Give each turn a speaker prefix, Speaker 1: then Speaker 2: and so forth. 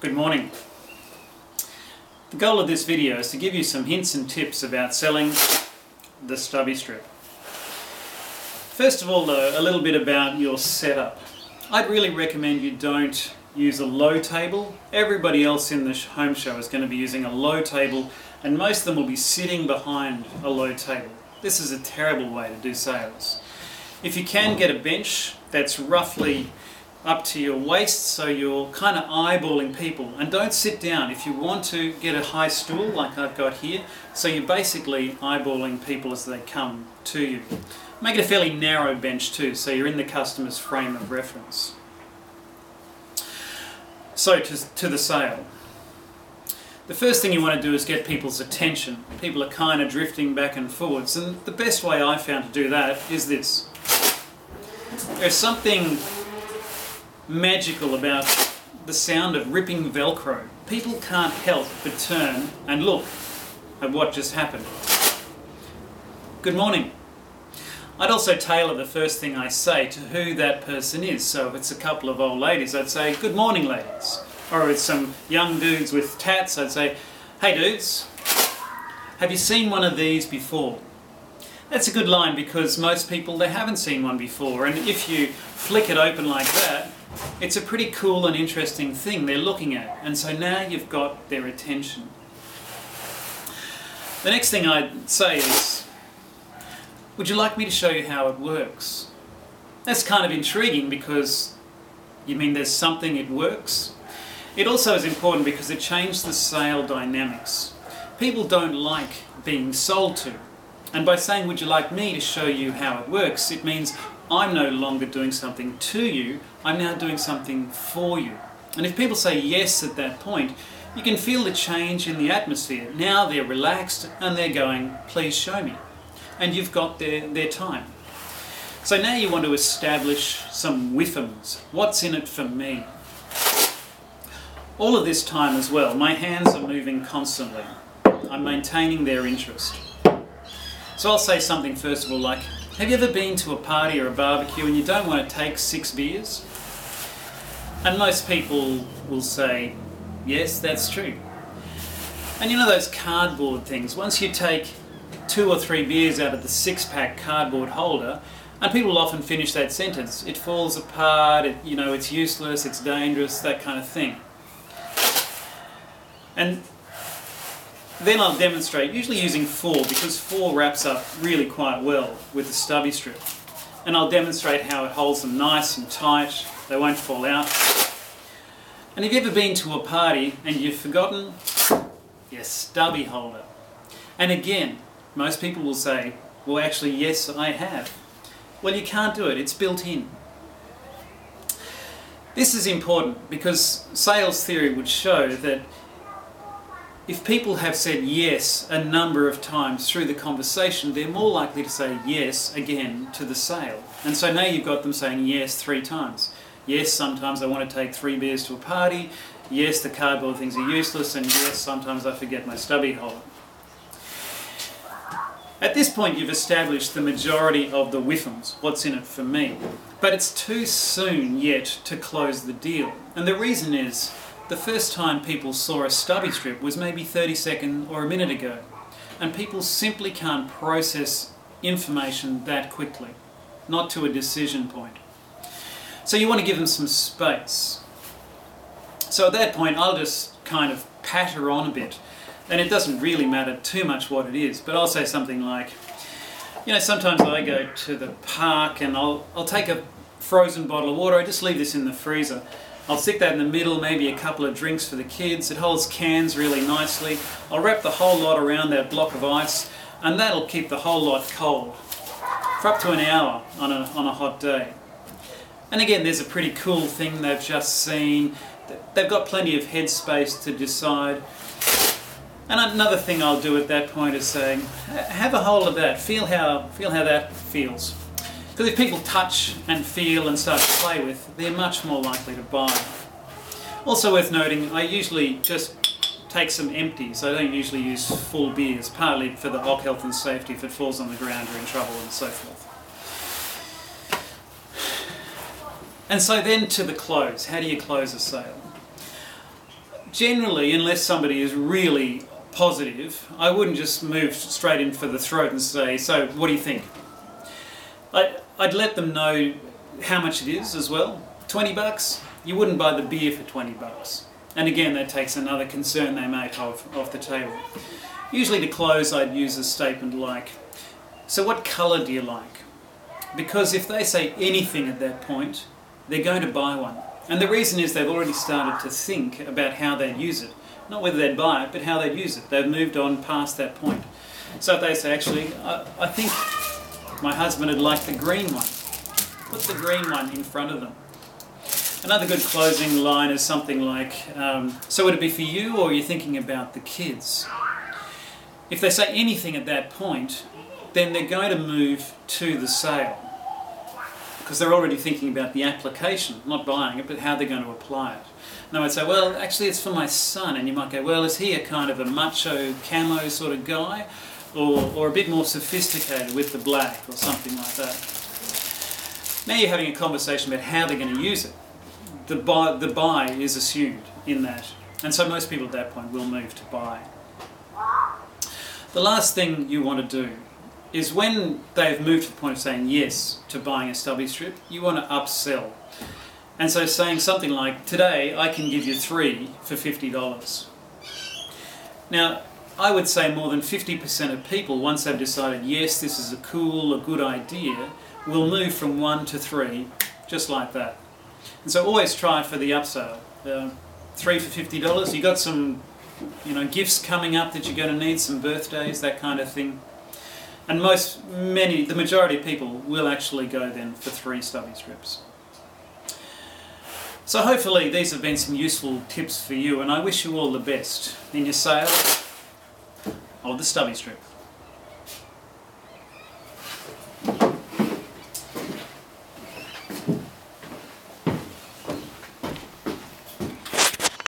Speaker 1: Good morning. The goal of this video is to give you some hints and tips about selling the Stubby Strip. First of all though, a little bit about your setup. I'd really recommend you don't use a low table. Everybody else in the home show is going to be using a low table, and most of them will be sitting behind a low table. This is a terrible way to do sales. If you can get a bench that's roughly up to your waist, so you're kind of eyeballing people, and don't sit down. If you want to get a high stool like I've got here, so you're basically eyeballing people as they come to you. Make it a fairly narrow bench too, so you're in the customer's frame of reference. So to the sale. The first thing you want to do is get people's attention. People are kind of drifting back and forwards, and the best way I found to do that is this. There's something magical about the sound of ripping Velcro. People can't help but turn and look at what just happened. Good morning. I'd also tailor the first thing I say to who that person is. So if it's a couple of old ladies, I'd say, good morning ladies. Or if it's some young dudes with tats, I'd say, hey dudes, have you seen one of these before? That's a good line because most people, they haven't seen one before, and if you flick it open like that, it's a pretty cool and interesting thing they're looking at, and so now you've got their attention. The next thing I'd say is, would you like me to show you how it works? That's kind of intriguing because you mean there's something it works? It also is important because it changes the sale dynamics. People don't like being sold to. And by saying, would you like me to show you how it works, it means I'm no longer doing something to you, I'm now doing something for you. And if people say yes at that point, you can feel the change in the atmosphere. Now they're relaxed and they're going, please show me. And you've got their time. So now you want to establish some whiffums. What's in it for me? All of this time as well, my hands are moving constantly. I'm maintaining their interest. So I'll say something first of all like, have you ever been to a party or a barbecue and you don't want to take 6 beers? And most people will say, yes, that's true. And you know those cardboard things, once you take 2 or 3 beers out of the 6-pack cardboard holder, and people will often finish that sentence, it falls apart, it's useless, it's dangerous, that kind of thing. And then I'll demonstrate, usually using 4, because 4 wraps up really quite well with the Stubby Strip. And I'll demonstrate how it holds them nice and tight, they won't fall out. And have you ever been to a party and you've forgotten your stubby holder? And again, most people will say, well actually yes I have. Well, you can't do it, it's built in. This is important because sales theory would show that if people have said yes a number of times through the conversation, they're more likely to say yes again to the sale. And so now you've got them saying yes 3 times. Yes, sometimes I want to take 3 beers to a party. Yes, the cardboard things are useless. And yes, sometimes I forget my stubby holder. At this point you've established the majority of the whiffums, what's in it for me. But it's too soon yet to close the deal. And the reason is, the first time people saw a Stubby Strip was maybe 30 seconds or a minute ago. And people simply can't process information that quickly, not to a decision point. So you want to give them some space. So at that point I'll just kind of patter on a bit. And it doesn't really matter too much what it is, but I'll say something like, sometimes I go to the park and I'll take a frozen bottle of water, I just leave this in the freezer. I'll stick that in the middle, maybe a couple of drinks for the kids. It holds cans really nicely. I'll wrap the whole lot around that block of ice, and that'll keep the whole lot cold for up to an hour on a hot day. And again, there's a pretty cool thing they've just seen. They've got plenty of headspace to decide. And another thing I'll do at that point is saying, have a hold of that, feel how that feels. Because if people touch and feel and start to play with, they're much more likely to buy. Also worth noting, I usually just take some empties. I don't usually use full beers, partly for the health and safety. If it falls on the ground, you're in trouble and so forth. And so then to the close. How do you close a sale? generally, unless somebody is really positive, I wouldn't just move straight in for the throat and say, so what do you think? I'd let them know how much it is as well. 20 bucks? You wouldn't buy the beer for 20 bucks. And again, that takes another concern they may have off the table. Usually to close, I'd use a statement like, so what colour do you like? Because if they say anything at that point, they're going to buy one. And the reason is they've already started to think about how they'd use it. Not whether they'd buy it, but how they'd use it. They've moved on past that point. So if they say, actually, I think my husband would like the green one, put the green one in front of them. Another good closing line is something like, so would it be for you, or are you thinking about the kids? If they say anything at that point, then they're going to move to the sale, because they're already thinking about the application, not buying it, but how they're going to apply it. And they might say, well, actually it's for my son, and you might go, well, is he a kind of a macho camo sort of guy, or a bit more sophisticated with the black, or something like that. Now you're having a conversation about how they're going to use it. The buy is assumed in that, and so most people at that point will move to buy. The last thing you want to do is when they've moved to the point of saying yes to buying a Stubby Strip, you want to upsell. And so saying something like, today I can give you 3 for $50. Now, I would say more than 50% of people, once they've decided, yes, this is a good idea, will move from 1 to 3, just like that. And so always try for the upsell. 3 for $50, you got some gifts coming up that you're going to need, some birthdays, that kind of thing. And the majority of people will actually go then for 3 Stubby Strips. So hopefully these have been some useful tips for you, and I wish you all the best in your sale of the Stubby Strip.